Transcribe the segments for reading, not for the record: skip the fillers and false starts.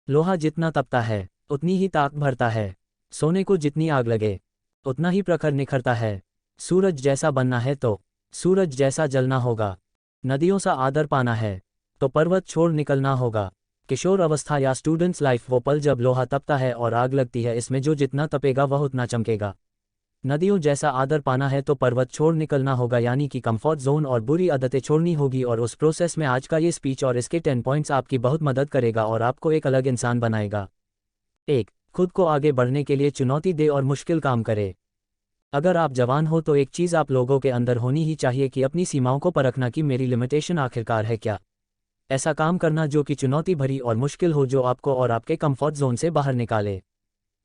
लोहा जितना तपता है उतनी ही ताक भरता है। सोने को जितनी आग लगे उतना ही प्रखर निखरता है। सूरज जैसा बनना है तो सूरज जैसा जलना होगा। नदियों सा आदर पाना है तो पर्वत छोड़ निकलना होगा। किशोर अवस्था या स्टूडेंट्स लाइफ वो पल जब लोहा तपता है और आग लगती है, इसमें जो जितना तपेगा वह उतना चमकेगा। नदियों जैसा आदर पाना है तो पर्वत छोड़ निकलना होगा, यानी कि कंफर्ट जोन और बुरी आदतें छोड़नी होगी। और उस प्रोसेस में आज का ये स्पीच और इसके 10 पॉइंट्स आपकी बहुत मदद करेगा और आपको एक अलग इंसान बनाएगा। 1. खुद को आगे बढ़ने के लिए चुनौती दे और मुश्किल काम करे। अगर आप जवान हो तो एक चीज़ आप लोगों के अंदर होनी ही चाहिए कि अपनी सीमाओं को परखना कि मेरी लिमिटेशन आखिरकार है क्या। ऐसा काम करना जो कि चुनौती भरी और मुश्किल हो, जो आपको और आपके कंफर्ट जोन से बाहर निकाले।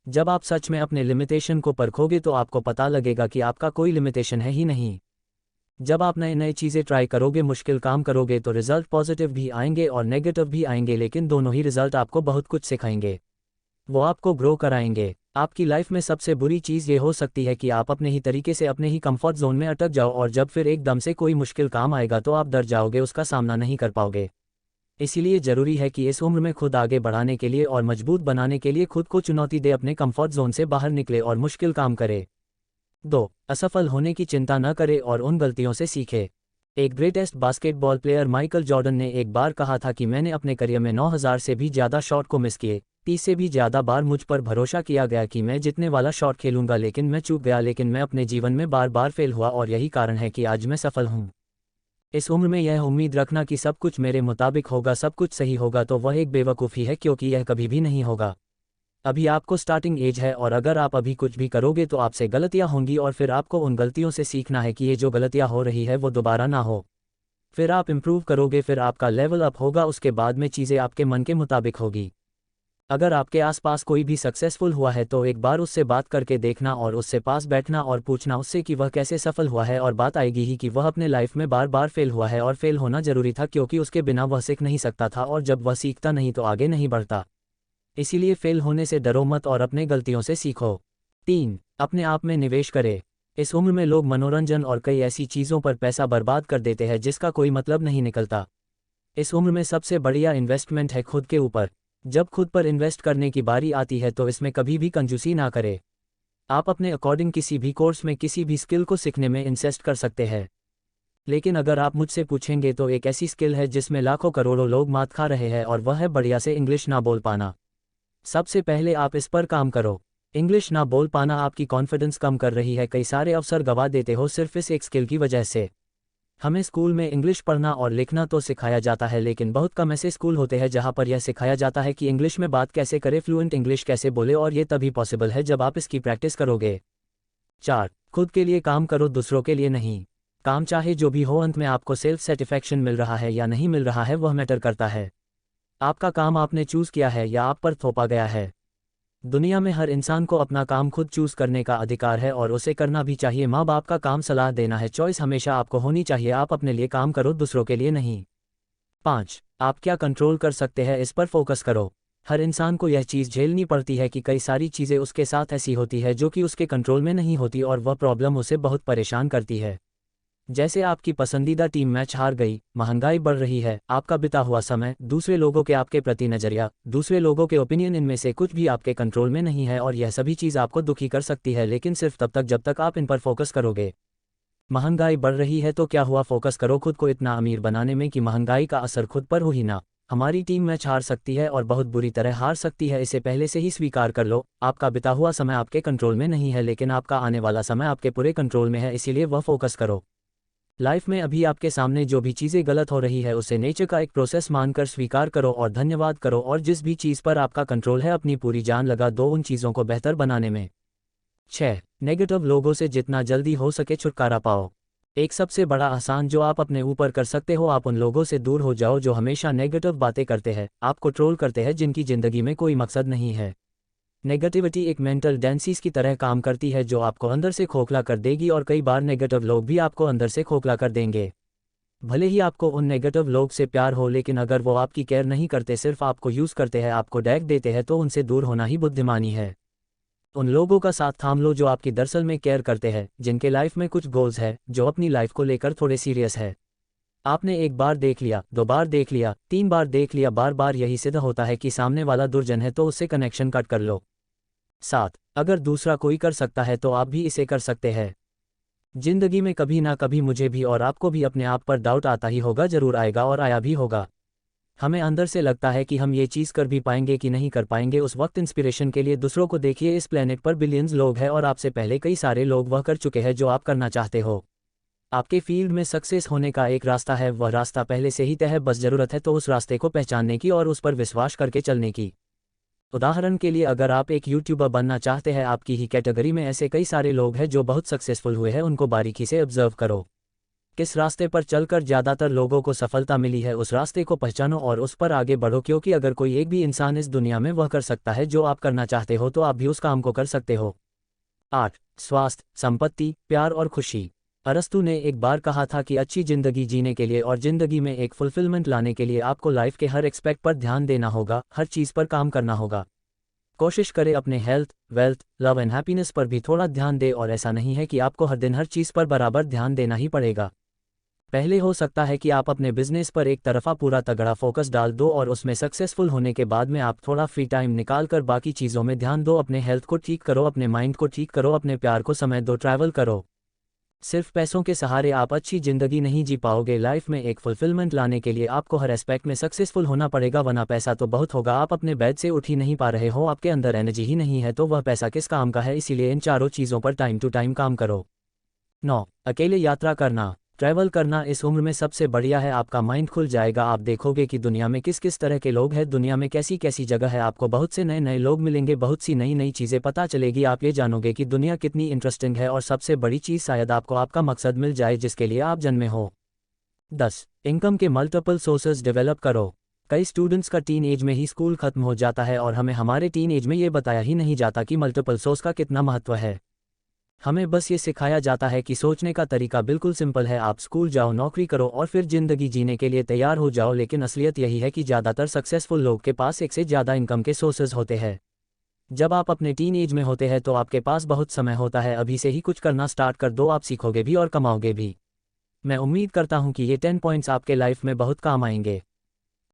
जब आप सच में अपने लिमिटेशन को परखोगे तो आपको पता लगेगा कि आपका कोई लिमिटेशन है ही नहीं। जब आप नए नए चीज़ें ट्राई करोगे, मुश्किल काम करोगे तो रिजल्ट पॉजिटिव भी आएंगे और नेगेटिव भी आएंगे, लेकिन दोनों ही रिजल्ट आपको बहुत कुछ सिखाएंगे। वो आपको ग्रो कराएंगे। आपकी लाइफ में सबसे बुरी चीज़ ये हो सकती है कि आप अपने ही तरीके से अपने ही कंफर्ट जोन में अटक जाओ और जब फिर एकदम से कोई मुश्किल काम आएगा तो आप डर जाओगे, उसका सामना नहीं कर पाओगे। इसीलिए ज़रूरी है कि इस उम्र में खुद आगे बढ़ाने के लिए और मजबूत बनाने के लिए खुद को चुनौती दे, अपने कंफर्ट जोन से बाहर निकले और मुश्किल काम करे। 2. असफल होने की चिंता न करे और उन गलतियों से सीखे। एक greatest basketball player Michael Jordan ने एक बार कहा था कि मैंने अपने करियर में 9000 से भी ज़्यादा शॉट को मिस किए। 30 से भी ज़्यादा बार मुझ पर भरोसा किया गया कि मैं जितने वाला शॉट खेलूंगा, लेकिन मैं चूक गया। लेकिन मैं अपने जीवन में बार बार फेल हुआ और यही कारण है कि आज मैं सफल हूँ। इस उम्र में यह उम्मीद रखना कि सब कुछ मेरे मुताबिक होगा, सब कुछ सही होगा, तो वह एक बेवकूफ़ी है, क्योंकि यह कभी भी नहीं होगा। अभी आपको स्टार्टिंग एज है और अगर आप अभी कुछ भी करोगे तो आपसे गलतियां होंगी और फिर आपको उन गलतियों से सीखना है कि ये जो गलतियां हो रही है वो दोबारा ना हो। फिर आप इम्प्रूव करोगे, फिर आपका लेवल अप होगा, उसके बाद में चीज़ें आपके मन के मुताबिक होगी। अगर आपके आसपास कोई भी सक्सेसफुल हुआ है तो एक बार उससे बात करके देखना और उससे पास बैठना और पूछना उससे कि वह कैसे सफल हुआ है, और बात आएगी ही कि वह अपने लाइफ में बार बार फेल हुआ है और फेल होना जरूरी था, क्योंकि उसके बिना वह सीख नहीं सकता था और जब वह सीखता नहीं तो आगे नहीं बढ़ता। इसीलिए फेल होने से डरो मत और अपने गलतियों से सीखो। 3. अपने आप में निवेश करे। इस उम्र में लोग मनोरंजन और कई ऐसी चीज़ों पर पैसा बर्बाद कर देते हैं जिसका कोई मतलब नहीं निकलता। इस उम्र में सबसे बढ़िया इन्वेस्टमेंट है खुद के ऊपर। जब खुद पर इन्वेस्ट करने की बारी आती है तो इसमें कभी भी कंजूसी ना करे। आप अपने अकॉर्डिंग किसी भी कोर्स में किसी भी स्किल को सीखने में इन्वेस्ट कर सकते हैं, लेकिन अगर आप मुझसे पूछेंगे तो एक ऐसी स्किल है जिसमें लाखों करोड़ों लोग मात खा रहे हैं और वह है बढ़िया से इंग्लिश ना बोल पाना। सबसे पहले आप इस पर काम करो। इंग्लिश ना बोल पाना आपकी कॉन्फिडेंस कम कर रही है, कई सारे अवसर गवा देते हो सिर्फ इस एक स्किल की वजह से। हमें स्कूल में इंग्लिश पढ़ना और लिखना तो सिखाया जाता है, लेकिन बहुत कम ऐसे स्कूल होते हैं जहां पर यह सिखाया जाता है कि इंग्लिश में बात कैसे करें, फ्लुएंट इंग्लिश कैसे बोले, और ये तभी पॉसिबल है जब आप इसकी प्रैक्टिस करोगे। 4. खुद के लिए काम करो, दूसरों के लिए नहीं। काम चाहे जो भी हो, अंत में आपको सेल्फ सेटिस्फैक्शन मिल रहा है या नहीं मिल रहा है वह मैटर करता है। आपका काम आपने चूज़ किया है या आप पर थोपा गया है। दुनिया में हर इंसान को अपना काम खुद चूज़ करने का अधिकार है और उसे करना भी चाहिए। माँ बाप का काम सलाह देना है, चॉइस हमेशा आपको होनी चाहिए। आप अपने लिए काम करो, दूसरों के लिए नहीं। 5. आप क्या कंट्रोल कर सकते हैं, इस पर फोकस करो। हर इंसान को यह चीज़ झेलनी पड़ती है कि कई सारी चीज़ें उसके साथ ऐसी होती है जो कि उसके कंट्रोल में नहीं होती और वह प्रॉब्लम उसे बहुत परेशान करती है। जैसे आपकी पसंदीदा टीम मैच हार गई, महंगाई बढ़ रही है, आपका बिता हुआ समय, दूसरे लोगों के आपके प्रति नज़रिया, दूसरे लोगों के ओपिनियन, इनमें से कुछ भी आपके कंट्रोल में नहीं है और यह सभी चीज़ आपको दुखी कर सकती है, लेकिन सिर्फ तब तक जब तक आप इन पर फोकस करोगे। महंगाई बढ़ रही है तो क्या हुआ, फोकस करो खुद को इतना अमीर बनाने में कि महंगाई का असर खुद पर हो ही ना। हमारी टीम मैच हार सकती है और बहुत बुरी तरह हार सकती है, इसे पहले से ही स्वीकार कर लो। आपका बिता हुआ समय आपके कंट्रोल में नहीं है, लेकिन आपका आने वाला समय आपके पूरे कंट्रोल में है, इसीलिए वह फोकस करो। लाइफ में अभी आपके सामने जो भी चीज़ें गलत हो रही है उसे नेचर का एक प्रोसेस मानकर स्वीकार करो और धन्यवाद करो, और जिस भी चीज़ पर आपका कंट्रोल है अपनी पूरी जान लगा दो उन चीज़ों को बेहतर बनाने में। 6. नेगेटिव लोगों से जितना जल्दी हो सके छुटकारा पाओ। एक सबसे बड़ा आसान जो आप अपने ऊपर कर सकते हो, आप उन लोगों से दूर हो जाओ जो हमेशा नेगेटिव बातें करते हैं, आपको ट्रोल करते हैं, जिनकी ज़िंदगी में कोई मकसद नहीं है। नेगेटिविटी एक मेंटल डेंसिस की तरह काम करती है जो आपको अंदर से खोखला कर देगी, और कई बार नेगेटिव लोग भी आपको अंदर से खोखला कर देंगे। भले ही आपको उन नेगेटिव लोग से प्यार हो, लेकिन अगर वो आपकी केयर नहीं करते, सिर्फ आपको यूज़ करते हैं, आपको डैग देते हैं, तो उनसे दूर होना ही बुद्धिमानी है। उन लोगों का साथ थाम लो जो आपकी दरअसल में केयर करते हैं, जिनके लाइफ में कुछ गोल्स है, जो अपनी लाइफ को लेकर थोड़े सीरियस है। आपने एक बार देख लिया, 2 बार देख लिया, 3 बार देख लिया, बार बार यही सिद्ध होता है कि सामने वाला दुर्जन है तो उससे कनेक्शन कट कर लो। 7 अगर दूसरा कोई कर सकता है तो आप भी इसे कर सकते हैं। जिंदगी में कभी ना कभी मुझे भी और आपको भी अपने आप पर डाउट आता ही होगा, जरूर आएगा और आया भी होगा। हमें अंदर से लगता है कि हम ये चीज़ कर भी पाएंगे कि नहीं कर पाएंगे। उस वक्त इंस्पिरेशन के लिए दूसरों को देखिए। इस प्लेनेट पर बिलियंस लोग हैं और आपसे पहले कई सारे लोग वह कर चुके हैं जो आप करना चाहते हो। आपके फील्ड में सक्सेस होने का एक रास्ता है, वह रास्ता पहले से ही तय है, बस ज़रूरत है तो उस रास्ते को पहचानने की और उस पर विश्वास करके चलने की। उदाहरण के लिए अगर आप एक यूट्यूबर बनना चाहते हैं, आपकी ही कैटेगरी में ऐसे कई सारे लोग हैं जो बहुत सक्सेसफुल हुए हैं, उनको बारीकी से ऑब्जर्व करो। किस रास्ते पर चलकर ज़्यादातर लोगों को सफलता मिली है, उस रास्ते को पहचानो और उस पर आगे बढ़ो, क्योंकि अगर कोई एक भी इंसान इस दुनिया में वह कर सकता है जो आप करना चाहते हो तो आप भी उस काम को कर सकते हो। 8 स्वास्थ्य, संपत्ति, प्यार और खुशी। अरस्तु ने एक बार कहा था कि अच्छी जिंदगी जीने के लिए और जिंदगी में एक फुलफिलमेंट लाने के लिए आपको लाइफ के हर एक्सपेक्ट पर ध्यान देना होगा, हर चीज़ पर काम करना होगा। कोशिश करें अपने health, wealth, love and happiness पर भी थोड़ा ध्यान दे, और ऐसा नहीं है कि आपको हर दिन हर चीज़ पर बराबर ध्यान देना ही पड़ेगा। पहले हो सकता है कि आप अपने बिजनेस पर एक तरफा पूरा तगड़ा फोकस डाल दो और उसमें सक्सेसफुल होने के बाद में आप थोड़ा फ्री टाइम निकाल कर बाकी चीज़ों में ध्यान दो। अपने हेल्थ को ठीक करो, अपने माइंड को ठीक करो, अपने प्यार को समय दो, ट्रैवल करो। सिर्फ पैसों के सहारे आप अच्छी जिंदगी नहीं जी पाओगे। लाइफ में एक फुलफिलमेंट लाने के लिए आपको हर एस्पेक्ट में सक्सेसफुल होना पड़ेगा, वरना पैसा तो बहुत होगा, आप अपने बेड से उठ ही नहीं पा रहे हो, आपके अंदर एनर्जी ही नहीं है, तो वह पैसा किस काम का है। इसीलिए इन चारों चीज़ों पर टाइम टू टाइम काम करो। 9 अकेले यात्रा करना, ट्रैवल करना इस उम्र में सबसे बढ़िया है। आपका माइंड खुल जाएगा, आप देखोगे कि दुनिया में किस किस तरह के लोग हैं, दुनिया में कैसी कैसी जगह है, आपको बहुत से नए नए लोग मिलेंगे, बहुत सी नई नई चीज़ें पता चलेगी, आप ये जानोगे कि दुनिया कितनी इंटरेस्टिंग है, और सबसे बड़ी चीज़ शायद आपको आपका मकसद मिल जाए जिसके लिए आप जन्मे हो। 10 इनकम के मल्टीपल सोर्सेज डेवलप करो। कई स्टूडेंट्स का टीन एज में ही स्कूल खत्म हो जाता है और हमें हमारे टीन एज में ये बताया ही नहीं जाता कि मल्टीपल सोर्स का कितना महत्व है। हमें बस ये सिखाया जाता है कि सोचने का तरीका बिल्कुल सिंपल है, आप स्कूल जाओ, नौकरी करो और फिर ज़िंदगी जीने के लिए तैयार हो जाओ। लेकिन असलियत यही है कि ज़्यादातर सक्सेसफुल लोग के पास एक से ज़्यादा इनकम के सोर्सेज होते हैं। जब आप अपने टीन एज में होते हैं तो आपके पास बहुत समय होता है, अभी से ही कुछ करना स्टार्ट कर दो, आप सीखोगे भी और कमाओगे भी। मैं उम्मीद करता हूँ कि ये 10 पॉइंट्स आपके लाइफ में बहुत काम आएंगे।